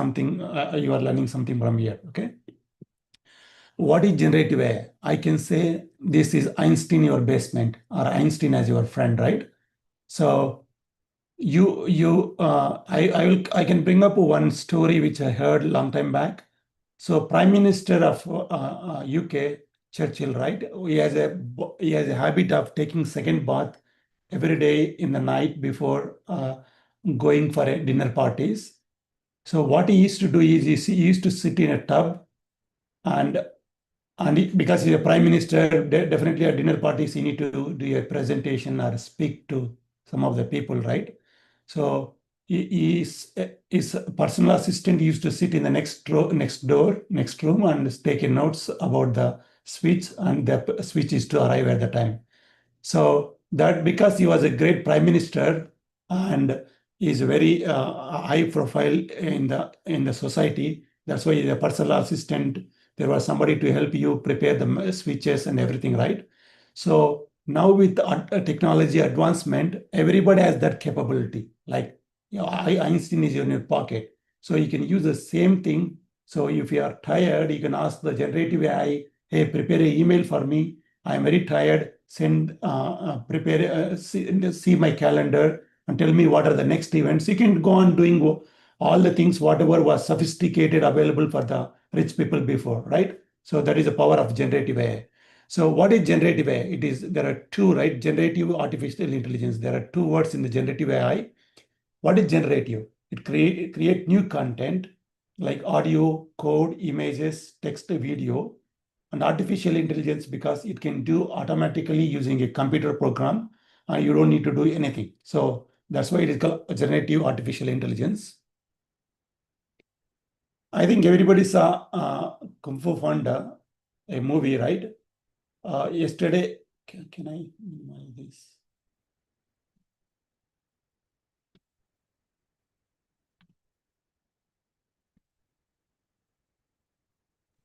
something, you are learning something from here, okay? What is generative AI? I can say this is Einstein your basement or Einstein as your friend, right? So I can bring up one story which I heard long time back. So Prime Minister of UK, Churchill, right? He has a habit of taking second bath every day in the night before going for a dinner parties. So what he used to do is he used to sit in a tub and because he's a prime minister, definitely at dinner parties, he need to do a presentation or speak to some of the people, right? So his personal assistant used to sit in the next room, and take notes about the speech, and the speech is to arrive at the time. So that because he was a great prime minister and is very high profile in the society, that's why the personal assistant, there was somebody to help you prepare the speeches and everything, right? So now with technology advancement, everybody has that capability. Like, Einstein is in your pocket, so you can use the same thing. So if you are tired, you can ask the generative AI, hey, prepare an email for me. I am very tired. See my calendar and tell me what are the next events. You can go on doing all the things, whatever was sophisticated available for the rich people before, right? So that is the power of generative AI. So what is generative AI? There are two, right? Generative artificial intelligence. There are two words in the generative AI. What is generative? It create new content like audio, code, images, text, video, and artificial intelligence because it can do automatically using a computer program. You don't need to do anything. So that's why it is called generative artificial intelligence. I think everybody saw Kung Fu Panda, a movie, right? Yesterday, can I minimize this?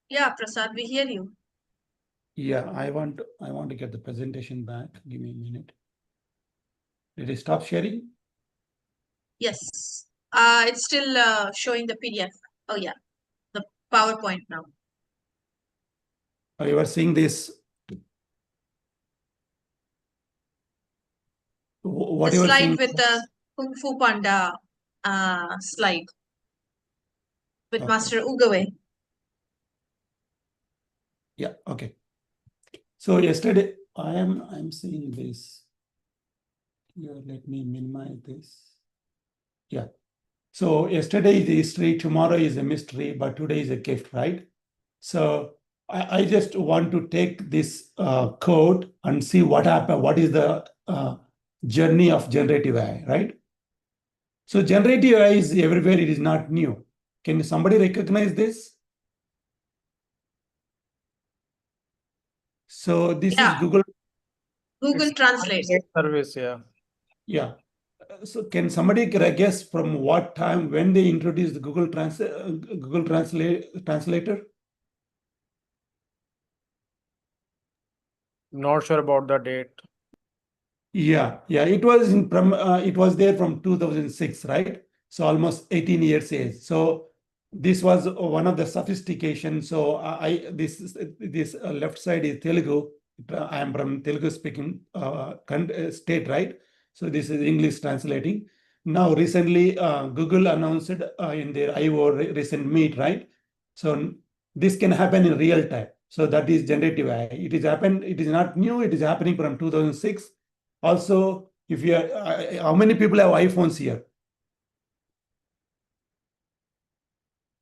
Yeah, Prasad, we hear you. Yeah, I want to get the presentation back. Give me a minute. Did it stop sharing? Yes. It's still showing the PDF. Oh yeah, the PowerPoint now. Oh, you are seeing this. What the you are slide seeing? with the Kung Fu Panda slide with Okay. Master Ugawe. Yeah, okay. So yesterday, I'm seeing this. Here, let me minimize this. Yeah. So yesterday is history, tomorrow is a mystery, but today is a gift, right? So I just want to take this code and see what happened. What is the journey of generative AI, right? So generative AI is everywhere. It is not new. Can somebody recognize this? So this is Google. Google Translate service, yeah. Yeah. So can somebody guess from what time when they introduced the Google Translator? Not sure about the date. Yeah, it was there from 2006, right? So almost 18 years age. So this was one of the sophistication. So this left side is Telugu. I am from Telugu speaking state, right? So this is English translating. Now recently Google announced in their I/O recent meet, right? So this can happen in real time. So that is generative AI. It is not new. It is happening from 2006. Also, if you are, how many people have iPhones here?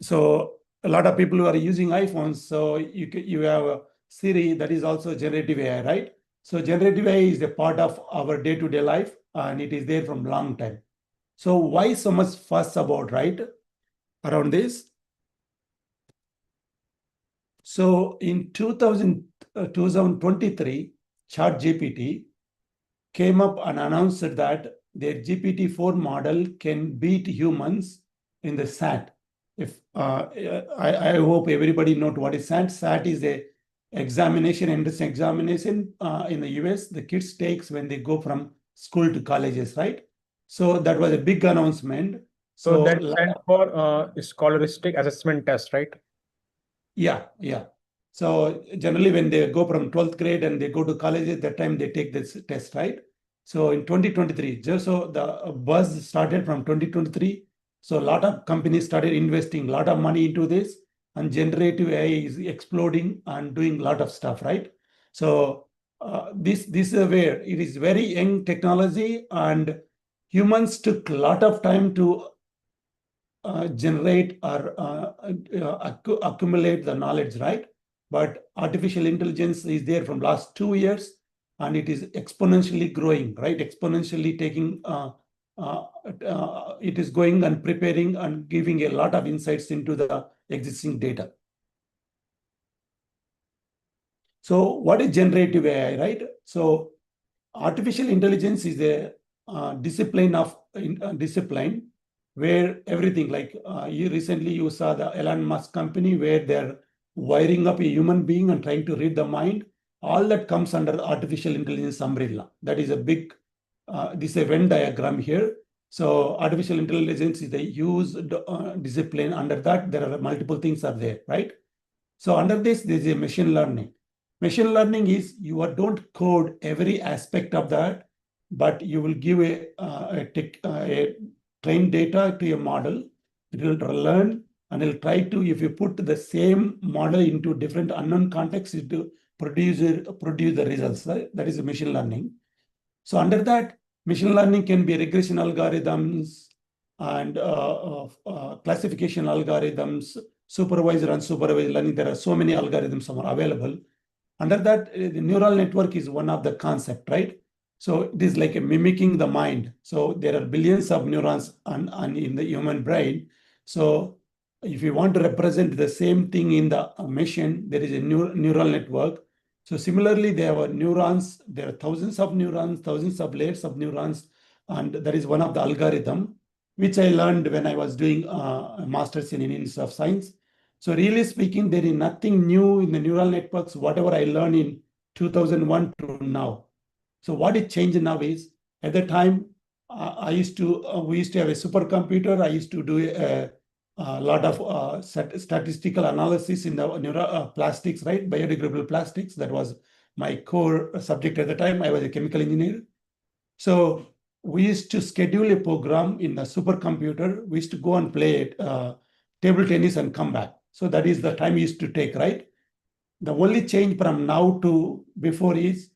So a lot of people who are using iPhones. So you have Siri, that is also generative AI, right? So generative AI is a part of our day-to-day life, and it is there from long time. So why so much fuss about, right, around this? So in 2023, ChatGPT came up and announced that their GPT-4 model can beat humans in the SAT. If I hope everybody knows what is SAT. SAT is a entrance examination in the US. The kids takes when they go from school to colleges, right? So that was a big announcement. So that la- stands for scholastic assessment test, right? yeah. So generally when they go from 12th grade and they go to college, at that time they take this test, right? So in 2023, just so the buzz started from 2023. So a lot of companies started investing a lot of money into this, and generative AI is exploding and doing a lot of stuff, right? So this is where it is very young technology, and humans took a lot of time to generate or accumulate the knowledge, right? But artificial intelligence is there from last 2 years, and it is exponentially growing, right? Exponentially taking, it is going and preparing and giving a lot of insights into the existing data. So what is generative AI, right? So artificial intelligence is a discipline where everything, like you saw the Elon Musk company where they're wiring up a human being and trying to read the mind. All that comes under the artificial intelligence umbrella. That is a big, this is a Venn diagram here. So artificial intelligence is a huge discipline. Under that, there are multiple things are there, right? So under this, there is a machine learning. Machine learning is you don't code every aspect of that, but you will give a trained data to a model. It will learn and it'll try to, if you put the same model into different unknown contexts, it will produce the results. Right? That is machine learning. So under that, machine learning can be regression algorithms and classification algorithms, supervised and unsupervised learning. There are so many algorithms are available. Under that, the neural network is one of the concept, right? So it is like a mimicking the mind. So there are billions of neurons in the human brain. So if you want to represent the same thing in the machine, there is a neural network. So similarly, there are neurons. There are thousands of neurons, thousands of layers of neurons, and that is one of the algorithm which I learned when I was doing a master's in Indian Institute of Science. So really speaking, there is nothing new in the neural networks, whatever I learned in 2001 to now. So what it changed now is, at the time, we used to have a supercomputer. I used to do a lot of statistical analysis in the plastics, right? Biodegradable plastics. That was my core subject at the time. I was a chemical engineer. So we used to schedule a program in the supercomputer. We used to go and play it, table tennis and come back. So that is the time we used to take, right? The only change from now to before is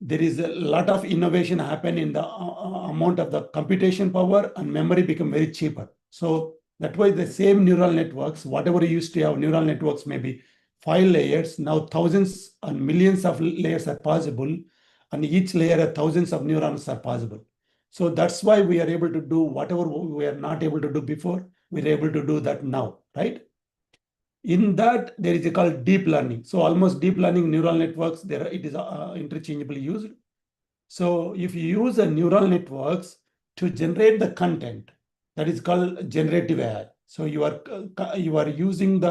there is a lot of innovation happen in the amount of the computation power, and memory become very cheaper. So that's why the same neural networks, whatever you used to have neural networks, maybe 5 layers, now thousands and millions of layers are possible, and each layer thousands of neurons are possible. So that's why we are able to do whatever we are not able to do before, we're able to do that now, right? In that, there is a called deep learning. So almost deep learning neural networks, there it is interchangeably used. So if you use a neural networks to generate the content, that is called generative AI. So you are using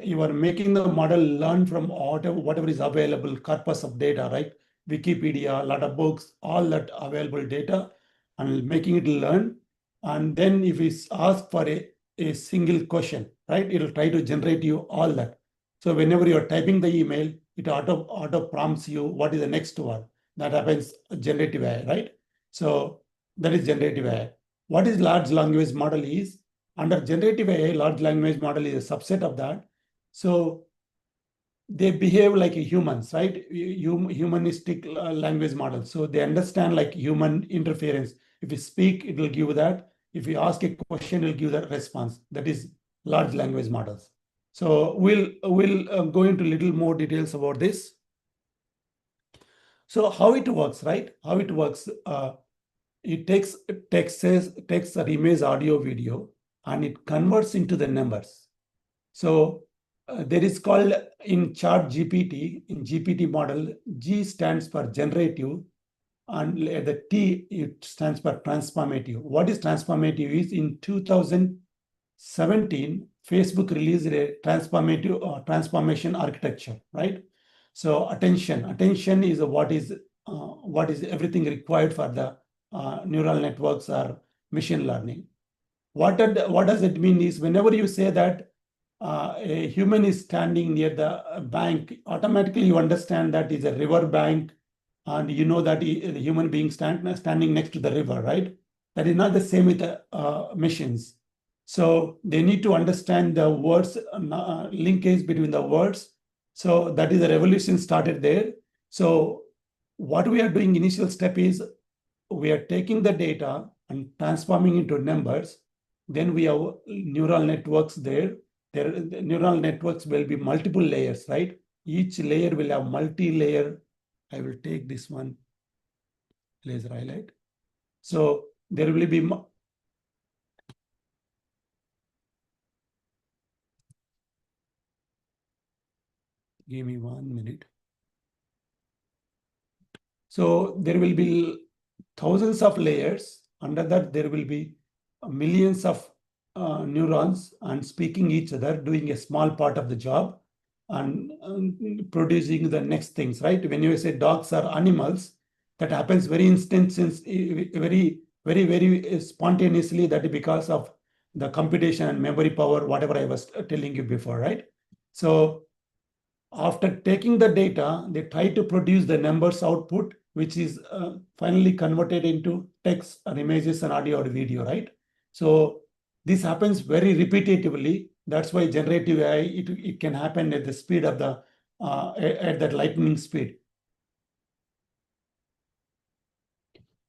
you are making the model learn from whatever is available corpus of data, right? Wikipedia, a lot of books, all that available data, and making it learn. And then if it's asked for a single question, right, it'll try to generate you all that. So whenever you're typing the email, it auto prompts you what is the next word. That happens generative AI, right? So that is generative AI. What is large language model is, under generative AI, large language model is a subset of that. So they behave like humans, right? Humanistic language model. So they understand like human interference. If you speak, it will give that. If you ask a question, it will give that response. That is large language models. So we'll go into little more details about this. So how it works, right? How it works? It takes text or image, audio, video, and it converts into the numbers. So there is called in Chat GPT, in GPT model, G stands for generative, and the T, it stands for transformative. What is transformative is in 2017, Facebook released a transformation architecture, right? So attention is what is everything required for the neural networks or machine learning. what does it mean is whenever you say that a human is standing near the bank, automatically you understand that is a river bank, and you know that the human being standing next to the river, right? That is not the same with machines. So they need to understand the words, linkage between the words. So that is the revolution started there. So what we are doing initial step is we are taking the data and transforming into numbers. Then we have neural networks there. The neural networks will be multiple layers, right? Each layer will have multi-layer. I will take this one, laser highlight. So there will be give me 1 minute. So there will be thousands of layers. Under that, there will be millions of neurons and speaking each other, doing a small part of the job and producing the next things, right? When you say dogs are animals, that happens very very spontaneously, that is because of the computation and memory power, whatever I was telling you before, right? So after taking the data, they try to produce the numbers output, which is finally converted into text and images and audio or video, right? So this happens very repetitively. That's why generative AI, it can happen at the speed of the, at that lightning speed.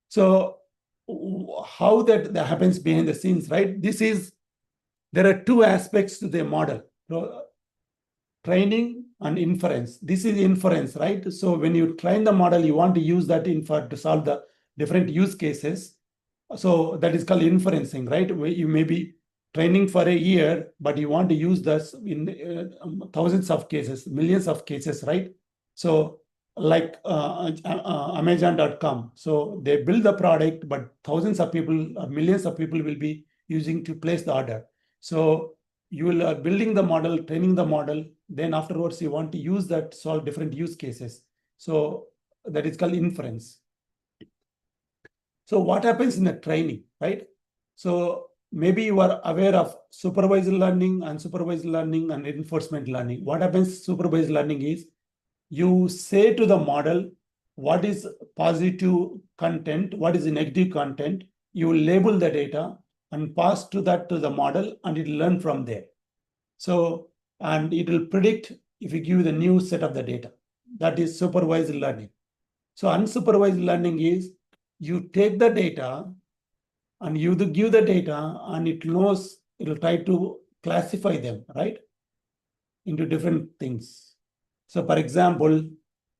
So how that happens behind the scenes, right? There are two aspects to the model. Training and inference. This is inference, right? So when you train the model, you want to use that to solve the different use cases. So that is called inferencing, right? Where you may be training for a year, but you want to use this in thousands of cases, millions of cases, right? So like Amazon.com. So they build the product, but thousands of people, millions of people will be using to place the order. So you will building the model, training the model, then afterwards you want to use that to solve different use cases. So that is called inference. So what happens in the training, right? So maybe you are aware of supervised learning, unsupervised learning, and reinforcement learning. What happens supervised learning is you say to the model what is positive content, what is negative content. You will label the data and pass to the model, and it will learn from there. So, and it will predict if you give the new set of the data. That is supervised learning. So unsupervised learning is you take the data and you give the data, and it knows, it will try to classify them, right, into different things. So for example,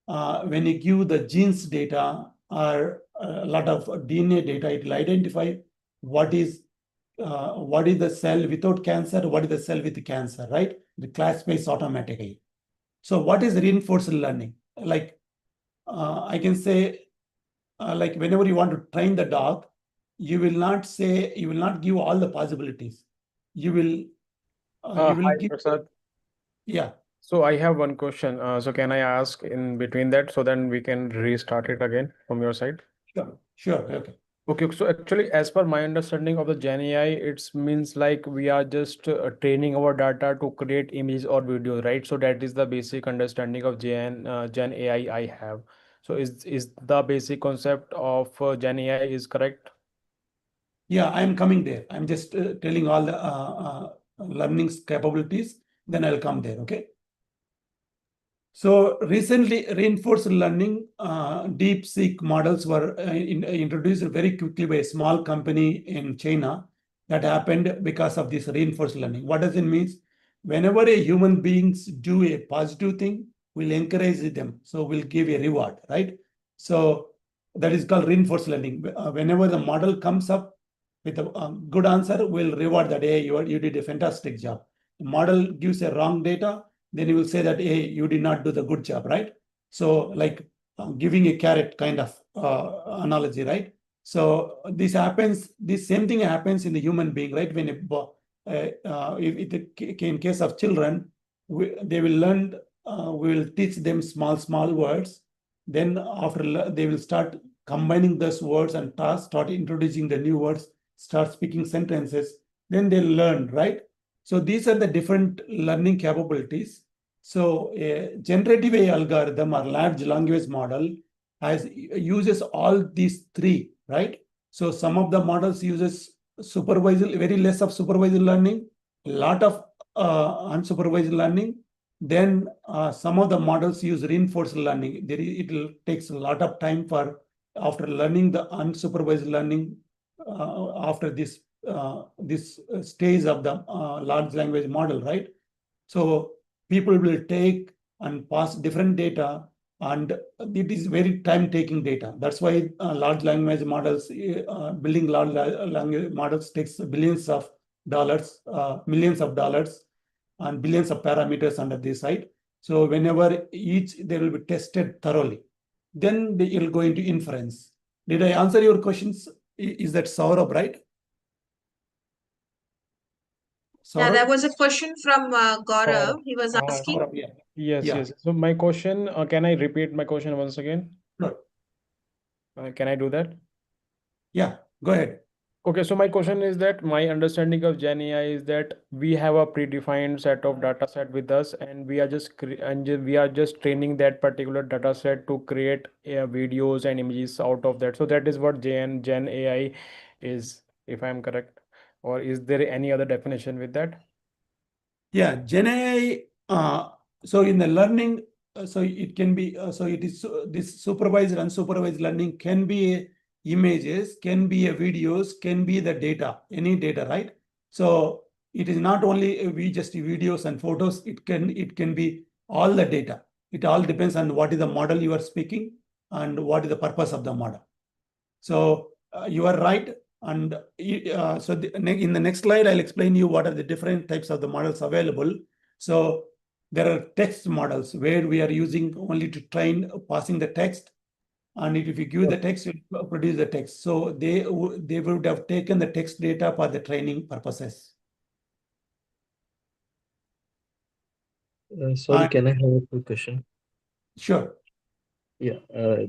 when you give the genes data or a lot of DNA data, it will identify what is the cell without cancer, what is the cell with cancer, right? The classifies automatically. So what is reinforced learning? Like I can say, like whenever you want to train the dog, you will not give all the possibilities. You will Hi, give, Prasad. yeah. So I have one question. So can I ask in between that so then we can restart it again from your side? Sure, okay. Okay, so actually, as per my understanding of the Gen AI, it means like we are just training our data to create image or video, right? So that is the basic understanding of Gen AI I have. So is the basic concept of Gen AI is correct? Yeah, I'm coming there. I'm just telling all the learning capabilities, then I'll come there, okay? So recently, reinforced learning DeepSeek models were introduced very quickly by a small company in China. That happened because of this reinforced learning. What does it mean? Whenever a human beings do a positive thing, we'll encourage them. So we'll give a reward, right? So that is called reinforced learning. Whenever the model comes up with a good answer, we'll reward that, hey, you did a fantastic job. The model gives a wrong data, then you will say that, hey, you did not do the good job, right? So like giving a carrot kind of analogy, right? So this same thing happens in the human being, right? When in case of children, they will learn, we will teach them small words. Then after they will start combining those words and start introducing the new words, start speaking sentences. then they learn, right? So these are the different learning capabilities. So a generative AI algorithm or large language model uses all these three, right? So some of the models uses supervised, very less of supervised learning, a lot of unsupervised learning. Then some of the models use reinforced learning. It will takes a lot of time for after learning the unsupervised learning after this stage of the large language model, right? So people will take and pass different data, and it is very time-taking data. That's why large language models, building large language models takes billions of dollars, millions of dollars, and billions of parameters under this side. So whenever they will be tested thoroughly, then they will go into inference. Did I answer your questions? Is that Saurabh, right? Yeah, Saurabh? there was a question from Gaurav. Saurabh. He was asking. Saurabh, yeah. Yes, Yeah. yes. So my question, can I repeat my question once again? Sure. Can I do that? Yeah, go ahead. Okay, so my question is that my understanding of Gen AI is that we have a predefined set of data set with us, and we are we are just training that particular data set to create videos and images out of that. So that is what Gen AI is, if I'm correct. Or is there any other definition with that? Yeah, Gen AI, so in the learning, so it can be, so it is this supervised, unsupervised learning can be images, can be videos, can be the data, any data, right? So it is not only we just videos and photos, it can be all the data. It all depends on what is the model you are speaking and what is the purpose of the model. So you are right. And in the next slide, I'll explain you what are the different types of the models available. So there are text models where we are using only to train passing the text. And if you give the text, it will produce the text. So they would have taken the text data for the training purposes. Sorry, can I have a quick question? Sure. Yeah,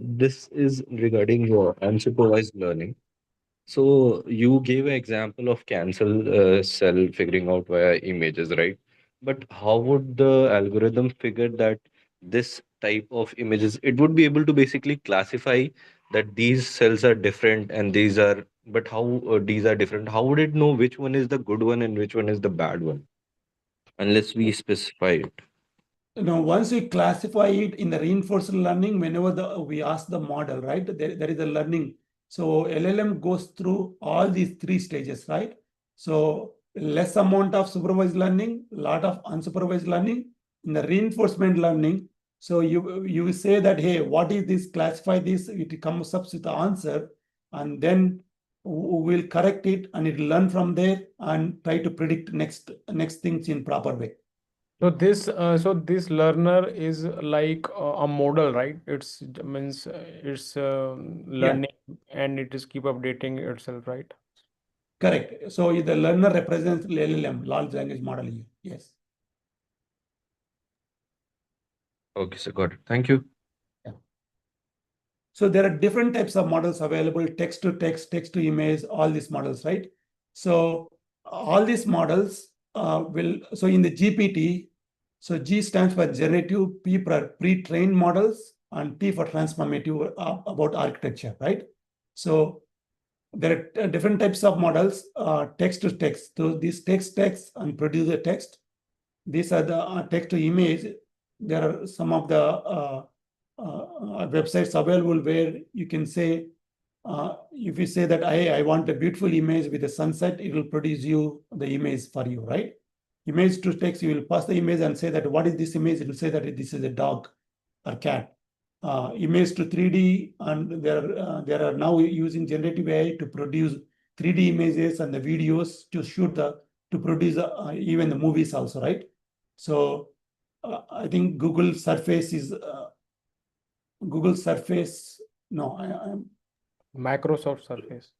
this is regarding your unsupervised learning. So you gave an example of cancel cell figuring out via images, right? But how would the algorithm figure that this type of images, it would be able to basically classify that these cells are different and these are, but how these are different? How would it know which one is the good one and which one is the bad one? Unless we specify it. Now, once we classify it in the reinforced learning, whenever we ask the model, right, there is a learning. So LLM goes through all these three stages, right? So less amount of supervised learning, lot of unsupervised learning. In the reinforcement learning, so you say that, hey, what is this? Classify this. It comes up with the answer, and then we'll correct it, and it will learn from there and try to predict next things in proper way. So this learner is like a model, right? It's means it's learning and it is keep updating itself, right? Correct. So the learner represents LLM, large language model here. Yes. Okay, so got it. Thank you. Yeah. So there are different types of models available, text to text, text to image, all these models, right? So all these models so in the GPT, so G stands for generative, P for pre-trained models, and T for transformative about architecture, right? So there are different types of models, text to text. So these text and produce the text. These are the text to image. There are some of the websites available where you can say, if you say that I want a beautiful image with a sunset, it will produce you the image for you, right? Image to text, you will pass the image and say that what is this image? It will say that this is a dog or cat. Image to 3D, and there are now using generative AI to produce 3D images and the videos to produce even the movies also, right? So I think Google Surface is Google Surface. No, I'm Microsoft Surface.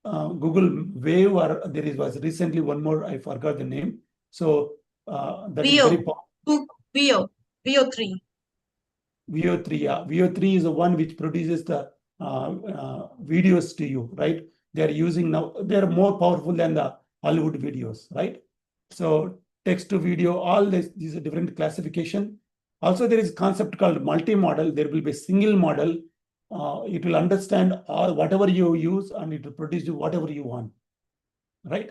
Google Wave, or was recently one more, I forgot the name. So that is very popular. VO3. VO3, yeah. VO3 is the one which produces the videos to you, right? They are using now, they are more powerful than the Hollywood videos, right? So text to video, all these are different classification. Also, there is a concept called multi-model. There will be a single model. It will understand all whatever you use and it will produce you whatever you want, right?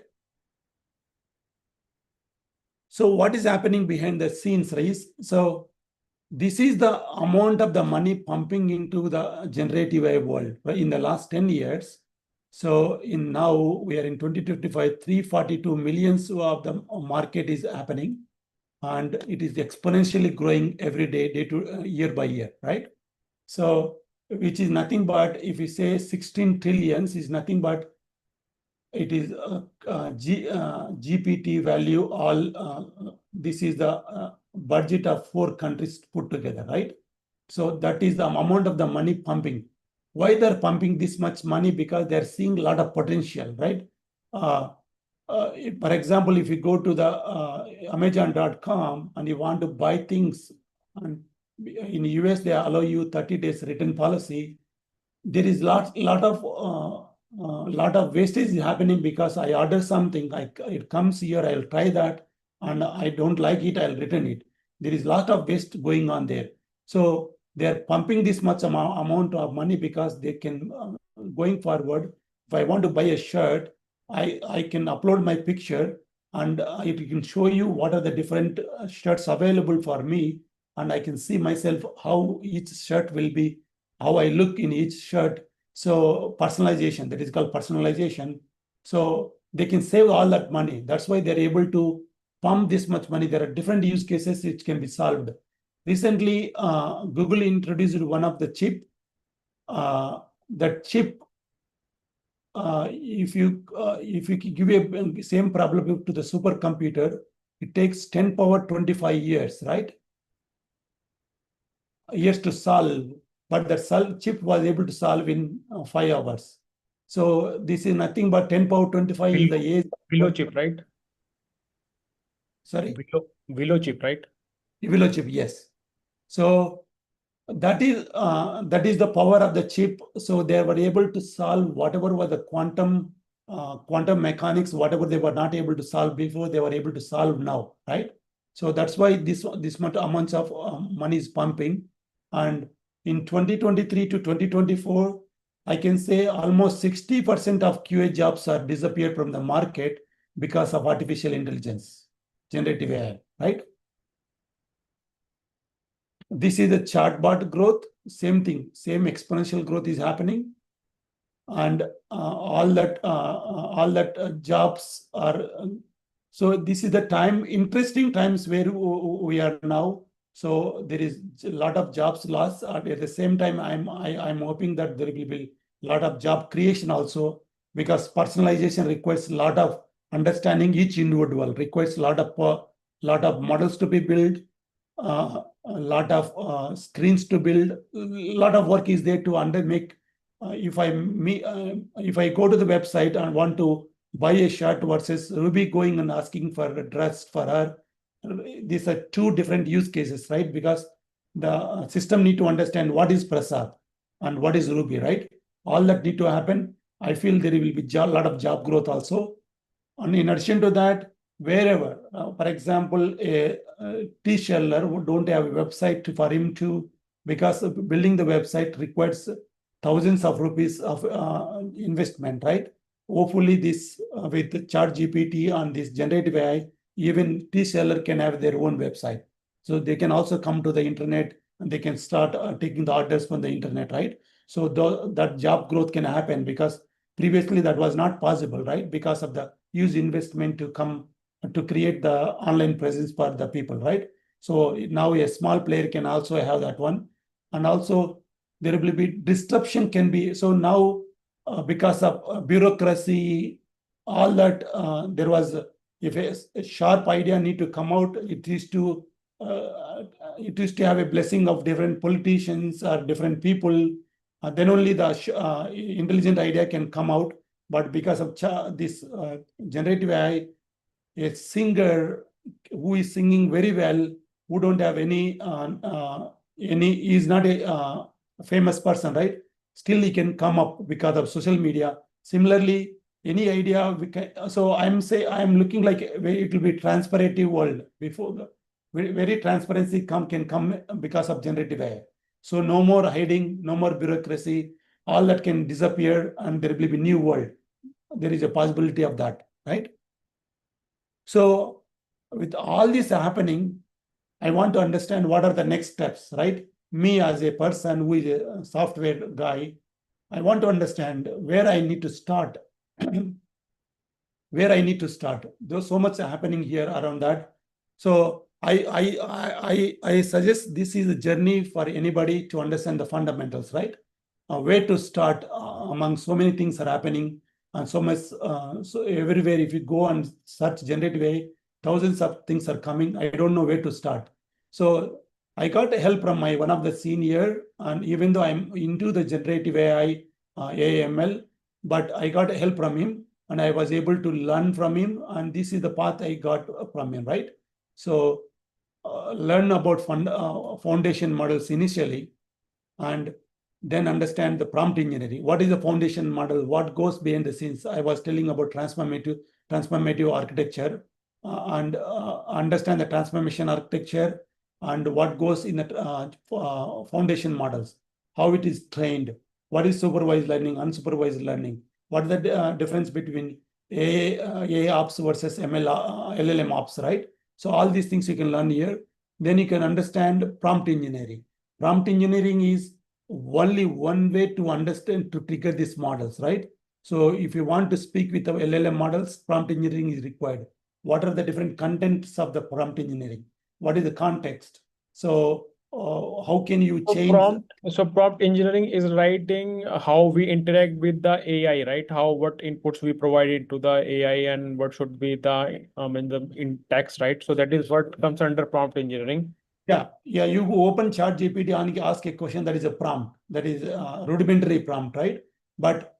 So what is happening behind the scenes, Rais? So this is the amount of the money pumping into the generative AI world, right, in the last 10 years. So in now we are in 2025, 342 millions of the market is happening, and it is exponentially growing every day, year by year, right? So which is nothing but, if you say 16 trillions is nothing but, it is GPT value, all this is the budget of 4 countries put together, right? So that is the amount of the money pumping. Why they're pumping this much money? Because they're seeing a lot of potential, right? For example, if you go to the Amazon.com and you want to buy things, and in the US they allow you 30 days return policy. There is lot of wastage happening because I order something, it comes here, I'll try that, and I don't like it, I'll return it. There is lot of waste going on there. So they're pumping this much amount of money because they can, going forward, if I want to buy a shirt, I can upload my picture and it can show you what are the different shirts available for me, and I can see myself how each shirt will be, how I look in each shirt. So personalization, that is called personalization. So they can save all that money. That's why they're able to pump this much money. There are different use cases which can be solved. Recently, Google introduced one of the chip. That chip, if you give a same problem to the supercomputer, it takes 10 power 25 years, right? Years to solve, but the chip was able to solve in 5 hours. So this is nothing but 10 power 25 is the age. Below chip, right? Sorry? Below chip, right? Below chip, yes. So that is the power of the chip. So they were able to solve whatever was the quantum mechanics, whatever they were not able to solve before, they were able to solve now, right? So that's why this much amounts of money is pumping. And in 2023 to 2024, I can say almost 60% of QA jobs are disappeared from the market because of artificial intelligence, generative AI, right? This is the chatbot growth. Same thing, same exponential growth is happening, and all that jobs are. So this is the time, interesting times where we are now. So there is a lot of jobs lost. At the same time, I'm hoping that there will be a lot of job creation also, because personalization requires a lot of understanding each individual, requires a lot of models to be built, a lot of screens to build. A lot of work is there to make. If I go to the website and want to buy a shirt versus Ruby going and asking for a dress for her, these are two different use cases, right? Because the system need to understand what is Prasad and what is Ruby, right? All that need to happen. I feel there will be a lot of job growth also. And in addition to that, wherever, for example, a tea seller who don't have a website for him to, because building the website requires thousands of rupees of investment, right? Hopefully this with ChatGPT and this generative AI, even tea seller can have their own website. So they can also come to the internet and they can start taking the orders from the internet, right? So that job growth can happen, because previously that was not possible, right? Because of the huge investment to come to create the online presence for the people, right? So now a small player can also have that one. And also there will be disruption can be. So now because of bureaucracy, all that there was, if a sharp idea need to come out, it is to have a blessing of different politicians or different people. Then only the intelligent idea can come out. But because of this generative AI, a singer who is singing very well, who don't have any, is not a famous person, right? Still he can come up because of social media. Similarly, Any idea we can? So I'm looking like it will be transparent world before the very transparency can come because of generative AI. So no more hiding, no more bureaucracy, all that can disappear, and there will be new world. There is a possibility of that, right? So with all this happening, I want to understand what are the next steps, right? Me as a person who is a software guy, I want to understand where I need to start. Where I need to start. There's so much happening here around that. So I suggest this is a journey for anybody to understand the fundamentals, right? Where to start among so many things are happening and so much. So everywhere, if you go and search generative AI, thousands of things are coming. I don't know where to start. So I got help from my one of the senior, and even though I'm into the generative AI, AML, but I got help from him and I was able to learn from him, and this is the path I got from him, right? So learn about foundation models initially, and then understand the prompt engineering. What is the foundation model? What goes behind the scenes? I was telling about transformative architecture, and understand the transformation architecture and what goes in the foundation models, how it is trained, what is supervised learning, unsupervised learning, what is the difference between AI ops versus LLM ops, right? So all these things you can learn here. Then you can understand prompt engineering. Prompt engineering is only one way to understand, to trigger these models, right? So if you want to speak with the LLM models, prompt engineering is required. What are the different contents of the prompt engineering? What is the context? So how can you change? So prompt engineering is writing how we interact with the AI, right? What inputs we provide into the AI and what should be the in text, right? So that is what comes under prompt engineering. Yeah. You open Chat GPT and ask a question, that is a prompt, that is a rudimentary prompt, right? But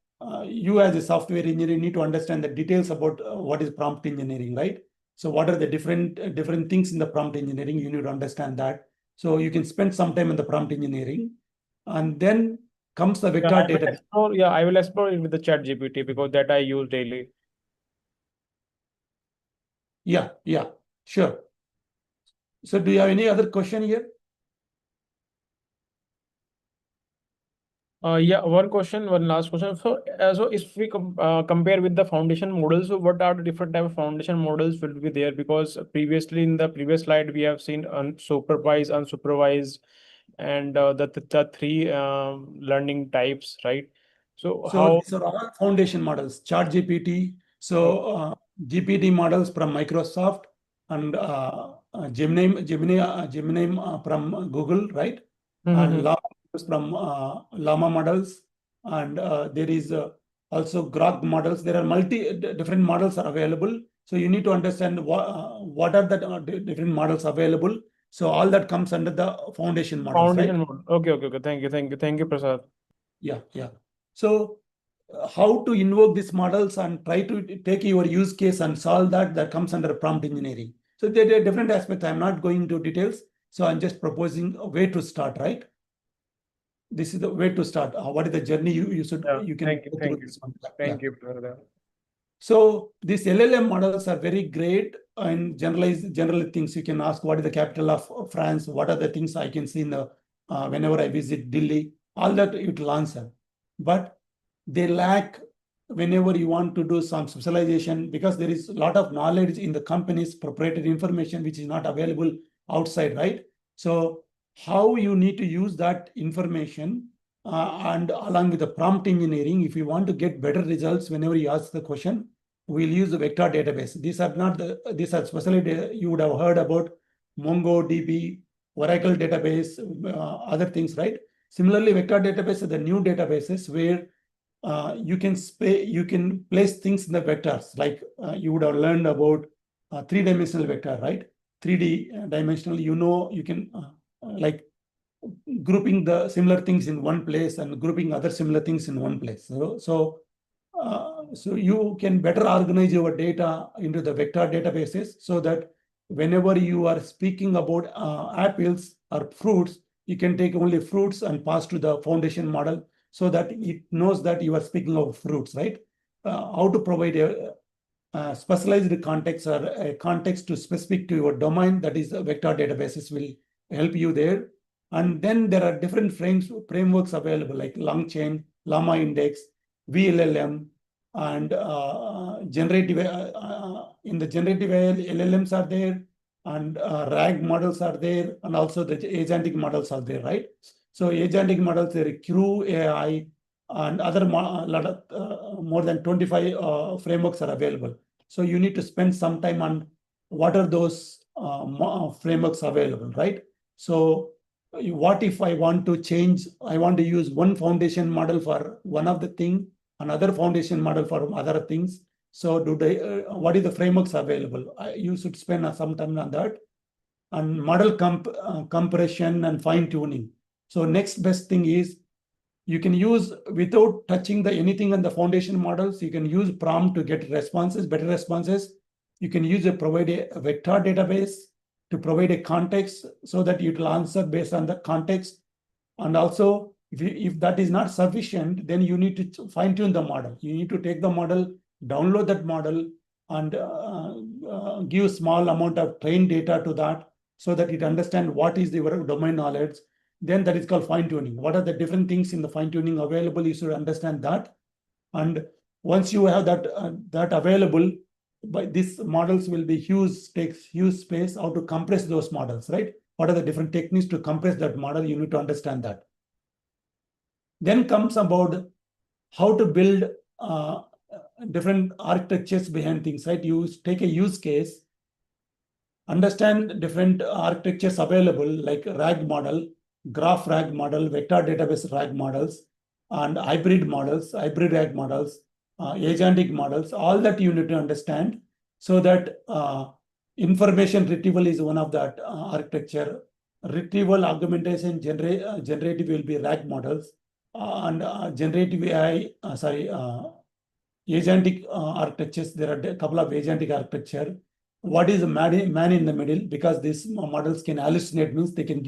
you as a software engineer need to understand the details about what is prompt engineering, right? So what are the different things in the prompt engineering? You need to understand that. So you can spend some time in the prompt engineering, and then comes the vector database. I will explore it with the Chat GPT because that I use daily. Yeah, sure. So do you have any other question here? One last question. So if we compare with the foundation models, so what are the different type of foundation models will be there? Because previously in the previous slide we have seen unsupervised, unsupervised, and the three learning types, right? So how? These are all foundation models, Chat GPT. So GPT models from Microsoft, and Gemini from Google, right? And Llama models from Llama models, and there is also Grok models. There are different models are available. So you need to understand what are the different models available. So all that comes under the foundation models, right? Model. Okay. Thank you, Prasad. Yeah. So how to invoke these models and try to take your use case and solve that comes under prompt engineering. So there are different aspects. I'm not going into details. So I'm just proposing a way to start, right? This is the way to start. What is the journey you can go through this one. Thank you, brother. So these LLM models are very great and general things. You can ask what is the capital of France, what are the things I can see in the whenever I visit Delhi, all that it will answer. But they lack whenever you want to do some specialization, because there is a lot of knowledge in the company's proprietary information which is not available outside, right? So how you need to use that information, and along with the prompt engineering, if you want to get better results whenever you ask the question, we'll use the vector database. These are specially you would have heard about MongoDB, Oracle database, other things, right? Similarly, vector database are the new databases where you can place things in the vectors, like you would have learned about three-dimensional vector, right? 3D dimensional, you can like grouping the similar things in one place and grouping other similar things in one place. So you can better organize your data into the vector databases, so that whenever you are speaking about apples or fruits, you can take only fruits and pass to the foundation model, so that it knows that you are speaking of fruits, right? how to provide a specialized context or a context to specific to your domain, that is vector databases will help you there. And then there are different frameworks available like LangChain, Llama Index, VLLM, and generative. In the generative AI, LLMs are there, and RAG models are there, and also the agentic models are there, right? So agentic models, there are Crew AI, and other more than 25 frameworks are available. So you need to spend some time on what are those frameworks available, right? So what if I want to change, I want to use one foundation model for one of the thing, another foundation model for other things. So what is the frameworks available? You should spend some time on that. And model compression and fine tuning. So next best thing is you can use, without touching anything on the foundation models, you can use prompt to get responses, better responses. You can provide a vector database to provide a context so that it will answer based on the context. And also, if that is not sufficient, then you need to fine tune the model. You need to take the model, download that model, and give small amount of trained data to that so that it understand what is your domain knowledge. Then that is called fine tuning. What are the different things in the fine tuning available? You should understand that. And once you have that available, but these models will be takes huge space. How to compress those models, right? What are the different techniques to compress that model? You need to understand that. Then comes about how to build different architectures behind things, right? You take a use case, understand different architectures available like RAG model, graph RAG model, vector database RAG models, and hybrid RAG models, agentic models, all that you need to understand so that information retrieval is one of that architecture. Retrieval, augmentation, generative will be RAG models, and generative AI, agentic architectures. There are a couple of agentic architecture. What is a man in the middle? Because these models can hallucinate, means they can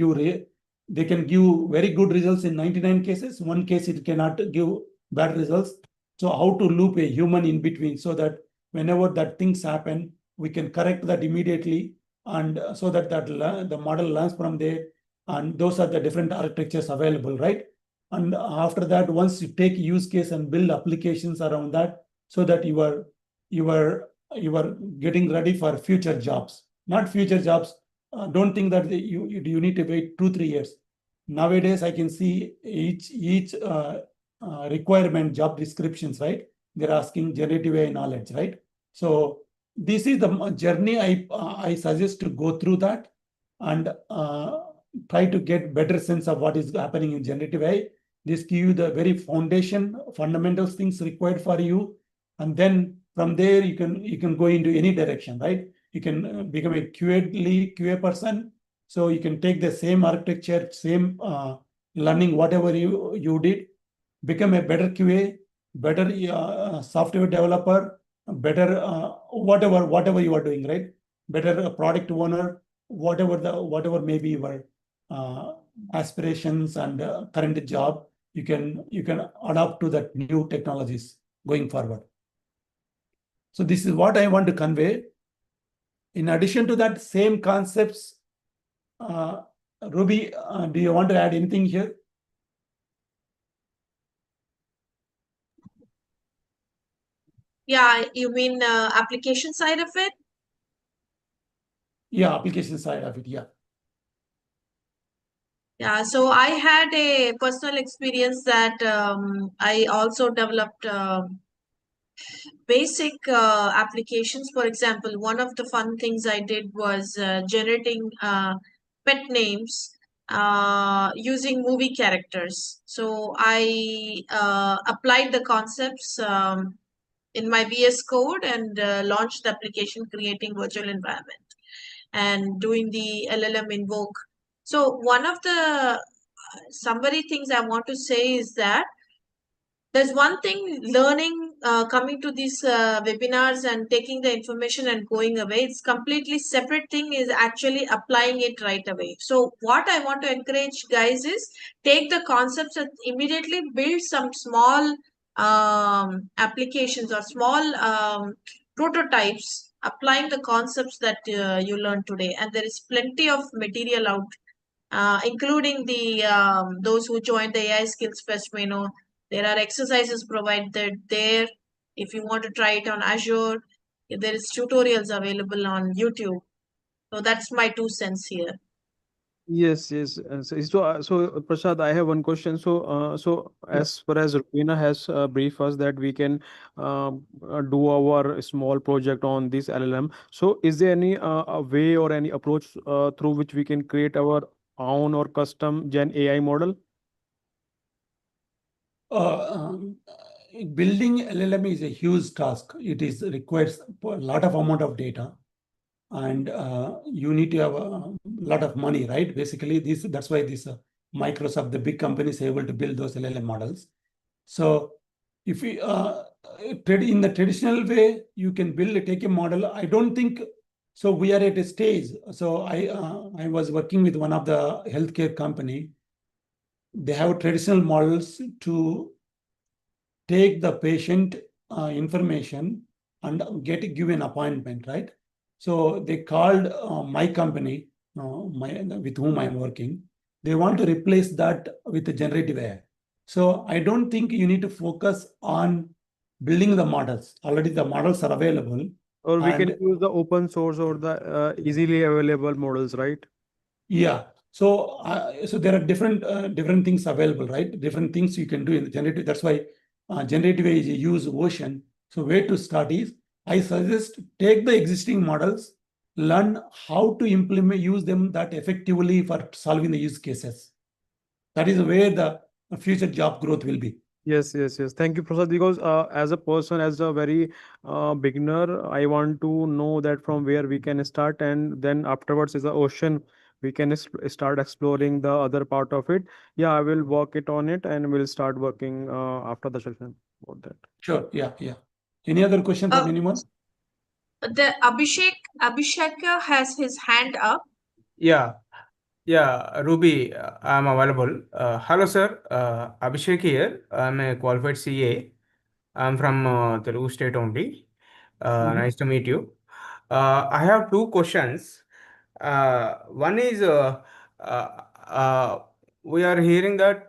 give very good results in 99 cases. One case it cannot give bad results. So how to loop a human in between so that whenever that things happen, we can correct that immediately, and so that the model learns from there. And those are the different architectures available, right? And after that, once you take use case and build applications around that, so that you are getting ready for future jobs. Not future jobs. Don't think that you need to wait 2-3 years. Nowadays, I can see each requirement job descriptions, right? They're asking generative AI knowledge, right? So this is the journey I suggest to go through that and try to get better sense of what is happening in generative AI. This give you the very fundamental things required for you, and then from there you can go into any direction, right? You can become a QA person, so you can take the same architecture, same learning, whatever you did, become a better QA, better software developer, better whatever you are doing, right? Better product owner, whatever maybe your aspirations and current job, you can adapt to that new technologies going forward. So this is what I want to convey. In addition to that, same concepts, Ruby, do you want to add anything here? Yeah, you mean application side of it? Yeah, application side of it, yeah. Yeah, so I had a personal experience that I also developed basic applications. For example, one of the fun things I did was generating pet names using movie characters. So I applied the concepts in my VS Code and launched the application, creating virtual environment and doing the LLM invoke. So one of the summary things I want to say is that there's one thing learning, coming to these webinars and taking the information and going away. It's completely separate thing is actually applying it right away. So what I want to encourage guys is take the concepts and immediately build some small applications or small prototypes applying the concepts that you learned today. And there is plenty of material out, including the those who joined the AI Skills Fest. There are exercises provided there. If you want to try it on Azure, there is tutorials available on YouTube. So that's my 2 cents here. Yes, yes. Prasad, I have one question. Yeah. As far as Rupina has briefed us that we can do our small project on this LLM. So, is there any a way or any approach through which we can create our own or custom Gen AI model? Building LLM is a huge task. It requires a lot of amount of data, and you need to have a lot of money, right? Basically, that's why this Microsoft, the big companies, are able to build those LLM models. So, if we in the traditional way, you can take a model. I don't think so. We are at a stage. So I was working with one of the healthcare company. They have traditional models to take the patient information and give an appointment, right? So they called my company, with whom I'm working. They want to replace that with a generative AI. So I don't think you need to focus on building the models. Already the models are available, Or we can and use the open source or the easily available models, right? yeah. So there are different things available, right? Different things you can do in the generative. That's why generative AI is a huge ocean. So where to start is, I suggest take the existing models, learn how to use them that effectively for solving the use cases. That is where the future job growth will be. Yes, yes, yes. Thank you, Prasad. Because as a person, as a very beginner, I want to know that from where we can start, and then afterwards is the ocean. We can start exploring the other part of it. Yeah, I will work it on it, and we'll start working after the session about that. Sure. Yeah. Yeah. Any other question from Uh, anyone? the Abhishek has his hand up. Yeah, yeah, Ruby, I'm available. Hello, sir. Abhishek here. I'm a qualified CA. I'm from Telugu state only. Mhm. Nice to meet you. I have two questions. One is we are hearing that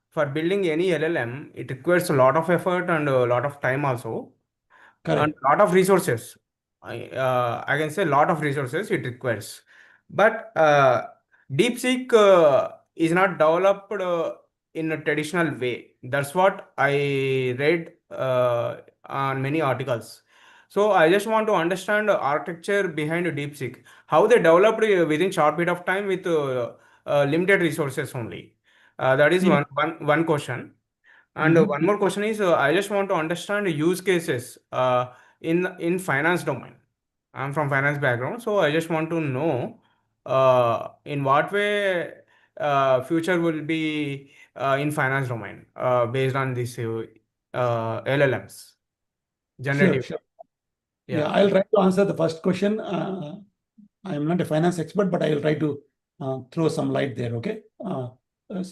for building any LLM, it requires a lot of effort and a lot of time also, and Correct. lot of resources. I can say lot of resources it requires. But DeepSeek is not developed in a traditional way. That's what I read on many articles. So I just want to understand the architecture behind DeepSeek, how they developed within short period of time with limited resources only. That is Yeah. one question. And Mhm. one more question is, I just want to understand the use cases in finance domain. I'm from finance background, so I just want to know in what way future will be in finance domain based on this LLMs, Sure. generative. Sure. Yeah, Yeah. I'll try to answer the first question. I'm not a finance expert, but I will try to throw some light there, okay?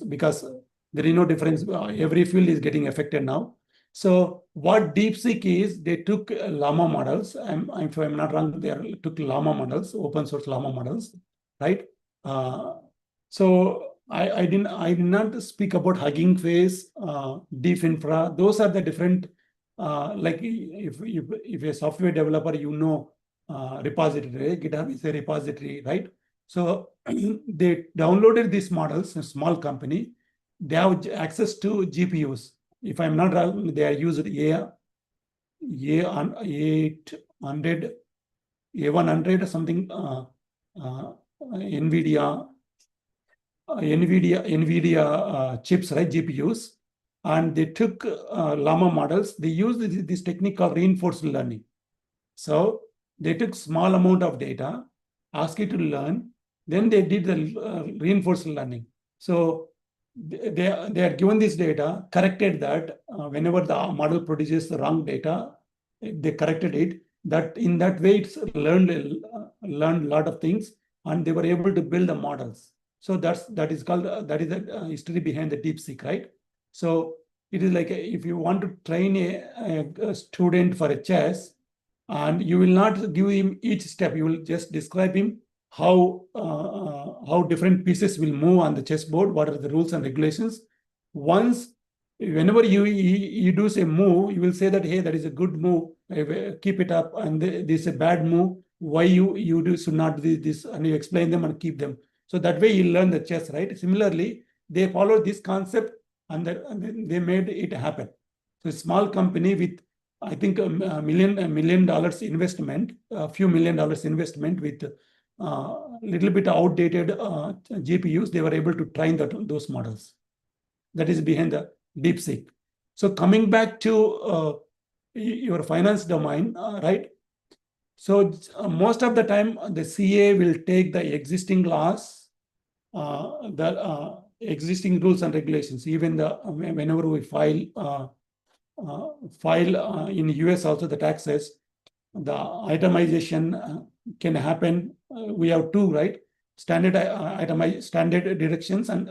Because there is no difference. Every field is getting affected now. So what DeepSeek is, they took Llama models. If I'm not wrong, they took Llama models, open source Llama models, right? Uh, so I did not speak about Hugging Face, Deep Infra. Those are the different. Like if a software developer, repository, GitHub is a repository, right? So they downloaded these models, a small company. They have access to GPUs. If I'm not wrong, they are used A800, A100 or something, NVIDIA chips, right? GPUs. And they took Llama models. They used this technique called reinforced learning. So they took small amount of data, asked it to learn, then they did the reinforced learning. So they are given this data, corrected that whenever the model produces the wrong data, they corrected it. That in that way, it's learned a lot of things, and they were able to build the models. So that is called that is the history behind the DeepSeek, right? So it is like if you want to train a student for a chess, and you will not give him each step, you will just describe him how different pieces will move on the chessboard, what are the rules and regulations. Once, whenever you do say move, you will say that, hey, that is a good move, keep it up, and this is a bad move, why you do should not do this, and you explain them and keep them. So that way you learn the chess, right? Similarly, they follow this concept, and they made it happen. So a small company with, I think, a million dollars investment, a few $1 million investment, with little bit outdated GPUs, they were able to train those models. That is behind the DeepSeek. So coming back to your finance domain, right? So most of the time, the CA will take the existing laws, the existing rules and regulations. Even whenever we file in US also, the taxes, the itemization can happen. We have two, right? Standard standard deductions and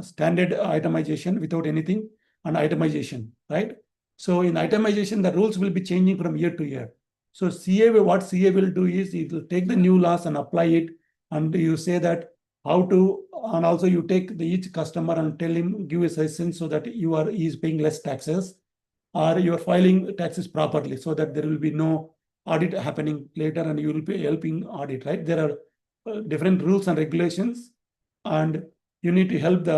standard itemization without anything, and itemization, right? So in itemization, the rules will be changing from year to year. So what CA will do is it will take the new laws and apply it, and you say that how to, and also you take each customer and tell him, give a suggestion so that he is paying less taxes, or you are filing taxes properly, so that there will be no audit happening later, and you will be helping audit, right? There are different rules and regulations, and you need to help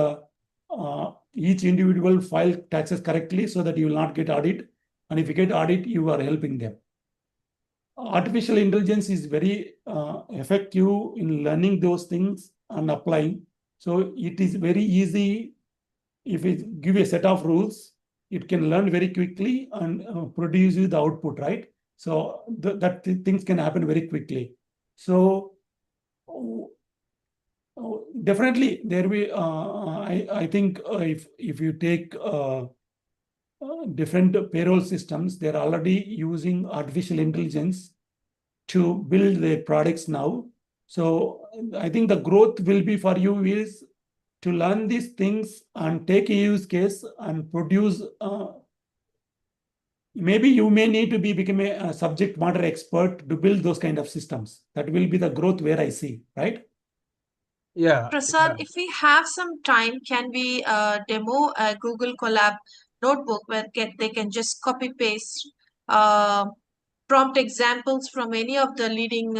each individual file taxes correctly so that you will not get audit. And if you get audit, you are helping them. Artificial intelligence is very effective in learning those things and applying. So it is very easy. If it give a set of rules, it can learn very quickly and produce you the output, right? So things can happen very quickly. So definitely there will. I think if you take different payroll systems, they're already using artificial intelligence to build their products now. So I think the growth will be for you is to learn these things and take a use case and produce. Maybe you may need to become a subject matter expert to build those kind of systems. That will be the growth where I see, right? Yeah. Prasad, if we have some time, can we demo a Google Colab notebook where they can just copy paste prompt examples from any of the leading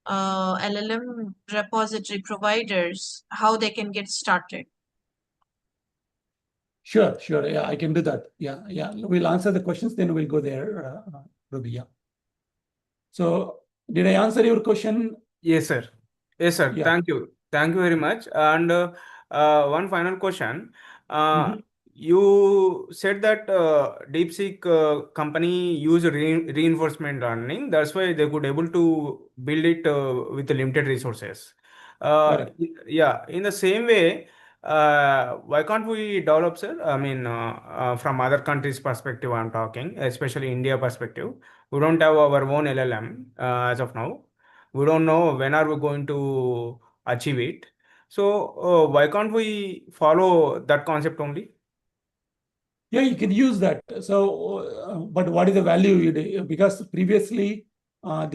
LLM repository providers, how they can get started? Sure. Yeah, I can do that. Yeah. We'll answer the questions, then we'll go there, Ruby. Yeah. So did I answer your question? Yes, sir. Yes, sir. Yeah. Thank you. Thank you very much. And one final question. Mhm. You said that DeepSeek company use reinforcement learning. That's why they could able to build it with limited resources. Correct. Yeah. In the same way, why can't we develop, sir? I mean, from other countries' perspective, I'm talking, especially India perspective. We don't have our own LLM as of now. We don't know when are we going to achieve it. So why can't we follow that concept only? Yeah, you can use that. So, but what is the value? Because previously, my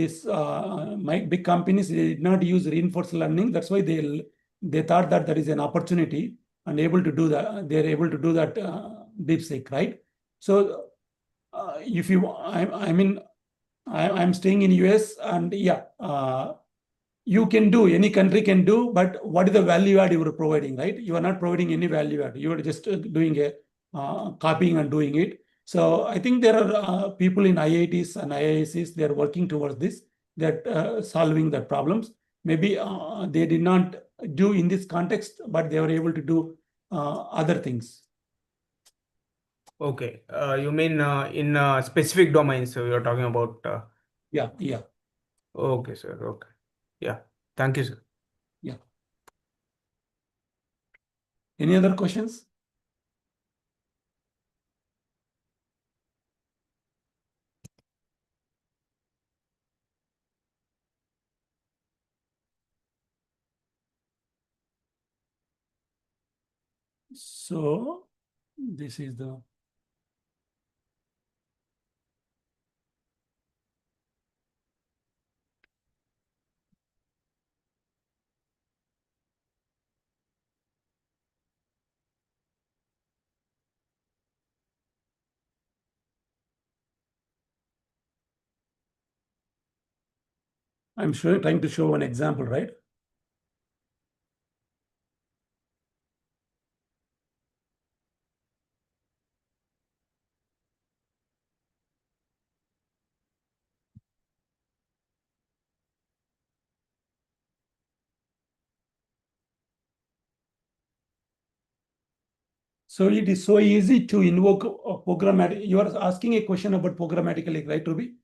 big companies did not use reinforcement learning. That's why they thought that there is an opportunity and able to do that. They're able to do that DeepSeek, right? So, if you, I mean, I'm staying in US, and yeah, you can do, any country can do, but what is the value add you are providing, right? You are not providing any value add. You are just doing a copying and doing it. So I think there are people in IITs and IIScs, they are working towards this, that solving the problems. Maybe they did not do in this context, but they were able to do other things. Okay. You mean in specific domains you're talking about? Yeah. Okay, sir. Okay. Yeah. Thank you, sir. Yeah. Any other questions? So This is the. I'm trying to show an example, right? So it is so easy to invoke a programmatic. You are asking a question about programmatically, right, Ruby?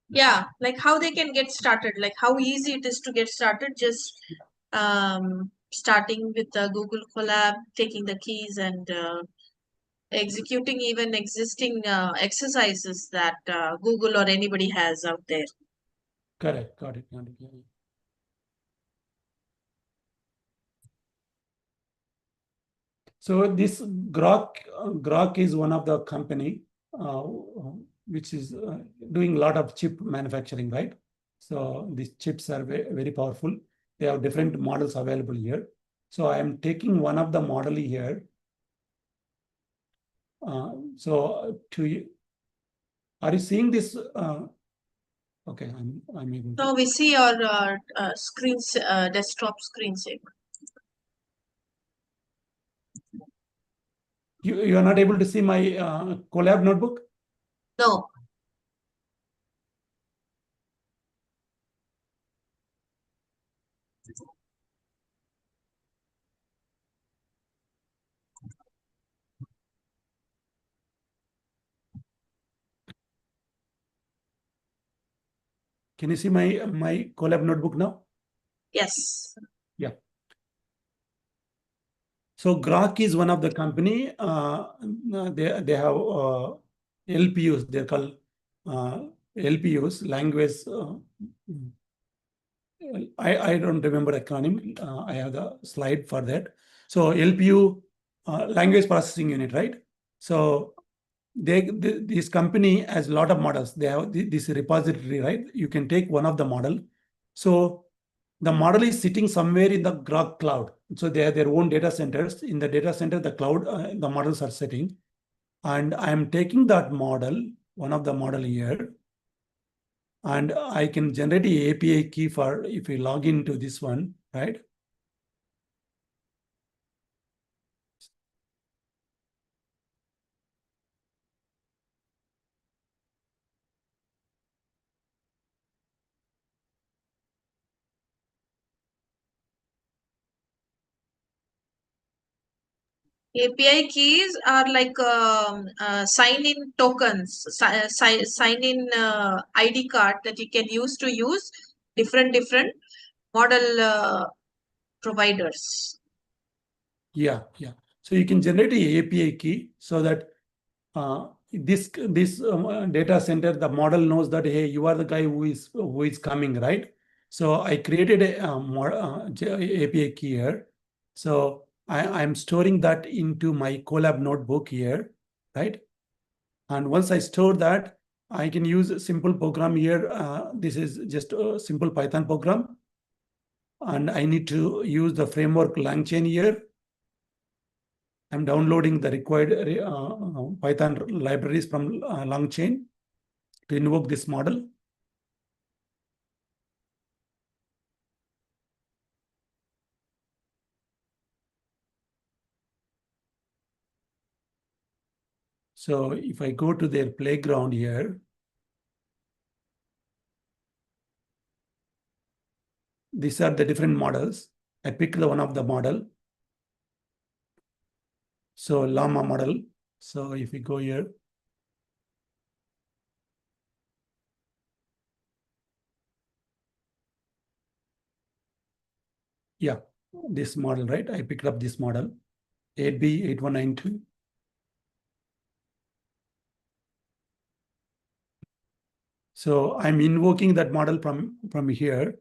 Yeah, like how they can get started, like how easy it is to get started, just starting with the Google Colab, taking the keys and executing even existing exercises that Google or anybody has out there. Correct. Got it. Got it. Yeah. So this Grok is one of the company uh, which is doing a lot of chip manufacturing, right? So these chips are very powerful. They have different models available here. So I am taking one of the model here. So are you seeing this? Okay, I'm able to. So we see our desktop screensaver. You are not able to see my Colab notebook? No. Can you see my Colab notebook now? Yes. Yeah. So Grok is one of the company. They have LPUs. They're called LPUs, language. I don't remember acronym. I have the slide for that. So LPU, language processing unit, right? So this company has a lot of models. They have this repository, right? You can take one of the model. So the model is sitting somewhere in the Grok cloud. So they have their own data centers. In the data center, the cloud, the models are sitting. And I'm taking that model, one of the model here, and I can generate a API key for if you log into this one, right? API keys are like sign-in tokens, sign-in ID card that you can use to use different model providers. Yeah. So you can generate a API key so that this data center, the model knows that, hey, you are the guy who is coming, right? So I created a API key here. So I'm storing that into my Colab notebook here, right? And once I store that, I can use a simple program here. This is just a simple Python program. And I need to use the framework LangChain here. I'm downloading the required Python libraries from LangChain to invoke this model. So if I go to their playground here, these are the different models. I pick the one of the model. So Llama model. So if we go here, yeah, this model, right? I picked up this model, 8B8192. So I'm invoking that model from here.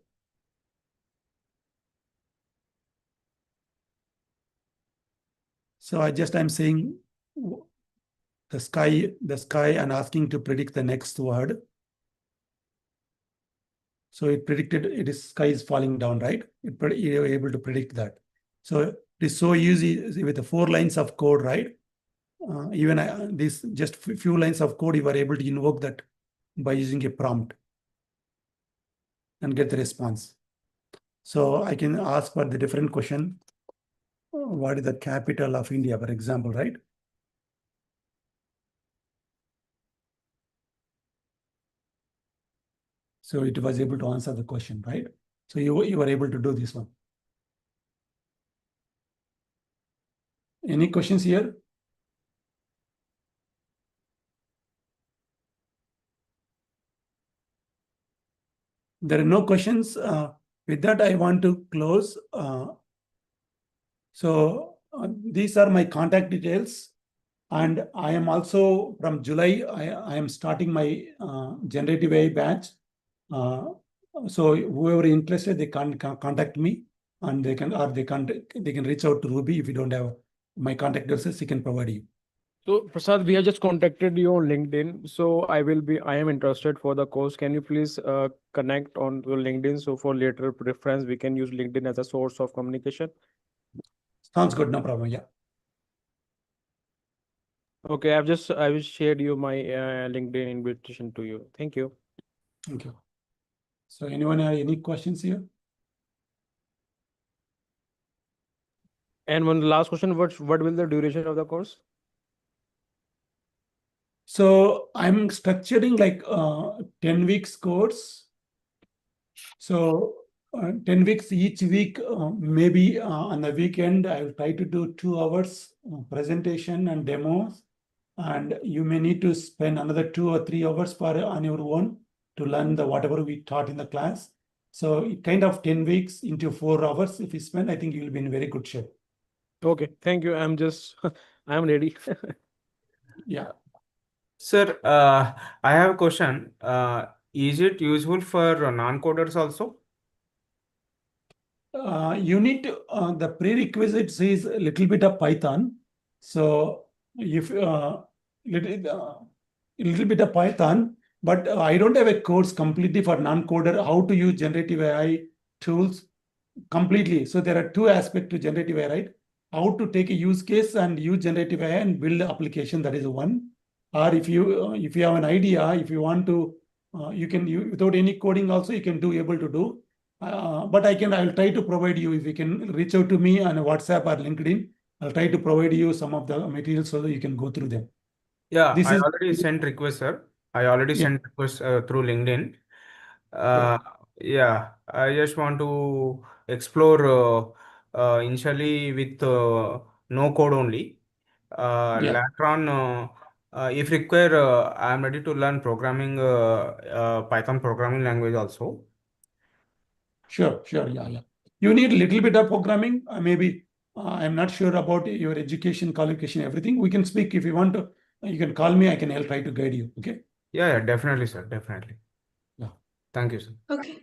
So I'm saying the sky, and asking to predict the next word. So it predicted sky is falling down, right? You're able to predict that. So it is so easy with the 4 lines of code, right? Even this just few lines of code, you are able to invoke that by using a prompt and get the response. So I can ask for the different question. What is the capital of India, for example, right? So it was able to answer the question, right? So you were able to do this one. Any questions here? There are no questions. With that, I want to close. So these are my contact details. And I am also from July, I am starting my generative AI batch. So whoever interested, they can contact me, and they can reach out to Ruby. If you don't have my contact details, he can provide you. So Prasad, we have just contacted you on LinkedIn. So I am interested for the course. Can you please connect on to LinkedIn? So for later preference, we can use LinkedIn as a source of communication. Sounds good, no problem. Yeah. Okay, I will shared you my LinkedIn invitation to you. Thank you. Thank you. So anyone have any questions here? And one last question, what will the duration of the course? So I'm structuring like 10 weeks course. So 10 weeks each week, maybe on the weekend, I will try to do 2 hours presentation and demos. And you may need to spend another 2 or 3 hours on your own to learn whatever we taught in the class. So it kind of 10 weeks into 4 hours. If you spend, I think you'll be in very good shape. Okay, thank you. I'm ready. Yeah. Sir, I have a question. Is it useful for non-coders also? You need to, the prerequisites is a little bit of Python. So if little bit of Python, but I don't have a course completely for non-coder how to use generative AI tools completely. So there are two aspects to generative AI, right? How to take a use case and use generative AI and build an application, that is one. Or if you have an idea, if you want to, without any coding also you can able to do. But I'll try to provide you, if you can reach out to me on WhatsApp or LinkedIn, I'll try to provide you some of the materials so that you can go through them. Yeah, This I is already sent request, sir. I already yeah, sent request through LinkedIn. sure. Yeah, I just want to explore initially with no code only. Yeah, Later on, if required, I am ready to learn programming, Python programming language also. sure, yeah. You need a little bit of programming. Maybe I'm not sure about your education, qualification, everything. We can speak if you want to. You can call me. I'll try to guide you. Okay. Yeah, definitely, sir. Definitely. Yeah. Thank you, sir. Okay.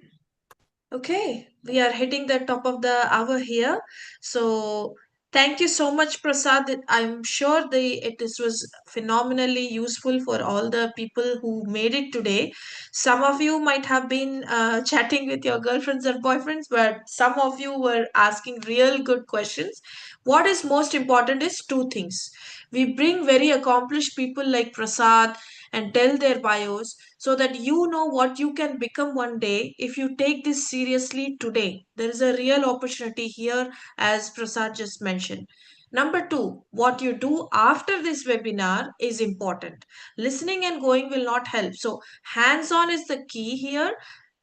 Okay, we are hitting the top of the hour here. So thank you so much, Prasad. I'm sure this was phenomenally useful for all the people who made it today. Some of you might have been chatting with your girlfriends or boyfriends, but some of you were asking real good questions. What is most important is two things. We bring very accomplished people like Prasad and tell their bios so that you know what you can become one day if you take this seriously today. There is a real opportunity here, as Prasad just mentioned. Number two, what you do after this webinar is important. Listening and going will not help. So, hands on is the key here.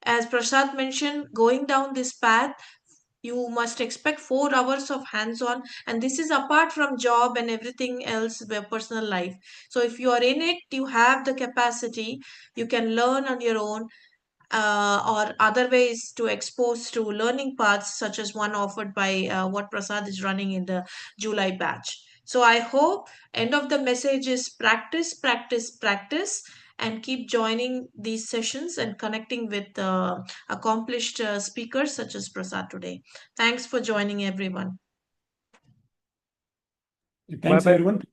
As Prasad mentioned, going down this path, you must expect 4 hours of hands on, and this is apart from job and everything else, their personal life. So if you are in it, you have the capacity, you can learn on your own, or other ways to expose to learning paths such as one offered by what Prasad is running in the July batch. So I hope end of the message is practice, practice, practice, and keep joining these sessions and connecting with accomplished speakers such as Prasad today. Thanks for joining, everyone. Thanks, Bye-bye. everyone.